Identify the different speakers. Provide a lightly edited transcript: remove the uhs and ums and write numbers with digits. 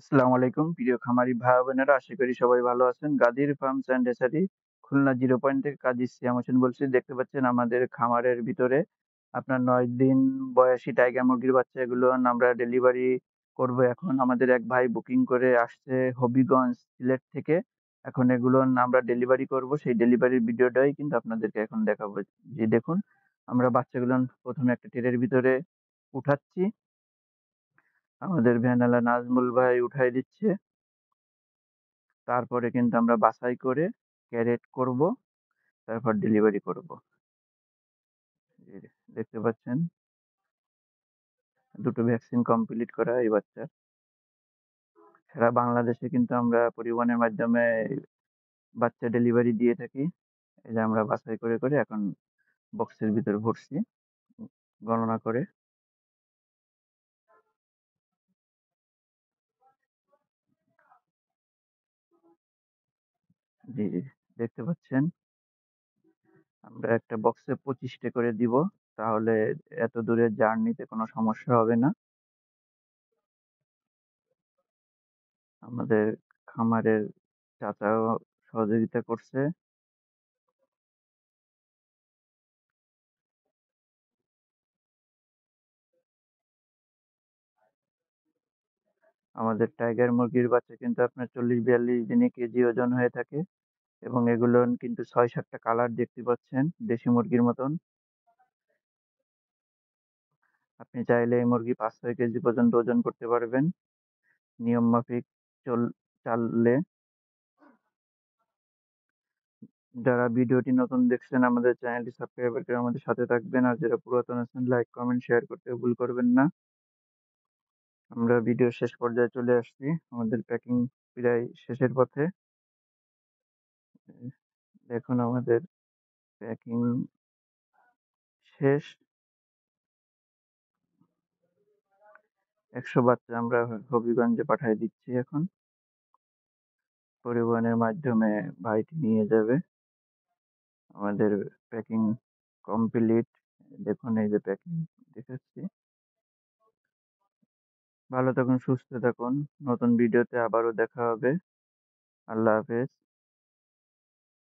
Speaker 1: আসসালামু আলাইকুম প্রিয় খামারি ভাই বোনেরা, আশা করি সবাই ভালো আছেন। গাজীর farms and hatchery Khulna 0 point থেকে কাজী সিয়াম হোসেন বলছি। দেখতে পাচ্ছেন আমাদের খামারের ভিতরে আপনার ৯ দিন বয়সী টাইগার মুরগির বাচ্চা, এগুলো আমরা ডেলিভারি করব এখন। আমাদের এক ভাই বুকিং করে আসছে হবিগঞ্জ, সিলেট থেকে। এখন এগুলো আমরা ডেলিভারি করব। সেই ডেলিভারির ভিডিওটাই কিন্তু আপনাদেরকে এখন দেখাবো। জি দেখুন, আমরা বাচ্চাগুলো ১ম এ একটা ট্রের ভিতরে উঠাচ্ছি। আমাদের ভ্যানওয়ালা নাজমুল ভাই উঠায় দিচ্ছে। তারপরে কিন্তু আমরা বাছাই করে ক্যারেট করব, তারপর ডেলিভারি করব। এই যে দেখতে পাচ্ছেন, দুটো ভ্যাকসিন কমপ্লিট করা এই বাচ্চার। সারা বাংলাদেশে কিন্তু আমরা পরিবহনের মাধ্যমে বাচ্চা ডেলিভারি দিয়ে থাকি। এই যে আমরা বাছাই করে এখন বক্সের ভিতরে ভরছি গণনা করে। জি, জি, দেখতে পাচ্ছেন আমরা একটা বক্সে 25 টা করে দিব। তাহলে এত দূরের জার্নিতে কোনো সমস্যা হবে না। আমাদের খামারের চাচাও সহযোগিতা করছে। আমাদের টাইগার মুরগির বাচ্চা কিন্তু আপনার ৪০-৪২ দিনে কেজি ওজন হয়ে থাকে, এবং এগুলো কিন্তু ৬-৭টা কালার দেখতে পাচ্ছেন, দেশি মুরগির মতন। আপনি চাইলে এই মুরগি ৫-৬ কেজি পর্যন্ত ওজন করতে পারবেন নিয়ম মাফিক চল চাললে। যারা ভিডিওটি নতুন দেখছেন, আমাদের চ্যানেলটি সাবস্ক্রাইব করে আমাদের সাথে থাকবেন, আর যারা পুরাতন আছেন লাইক, কমেন্ট, শেয়ার করতে ভুল করবেন না। আমরা ভিডিওর শেষ পর্যায়ে চলে আসছি। আমাদের প্যাকিং প্রায় শেষের পথে। দেখুন আমাদের প্যাকিং শেষ। ১০০ বাচ্চা আমরা হবিগঞ্জে পাঠায় দিচ্ছি এখন। পরিবহনের মাধ্যমে ভাইটি নিয়ে যাবে। আমাদের প্যাকিং কমপ্লিট। দেখুন এই যে প্যাকিং দেখাচ্ছি। ভালো থাকুন, সুস্থ থাকুন। নতুন ভিডিওতে আবারও দেখা হবে। আল্লাহ হাফেজ।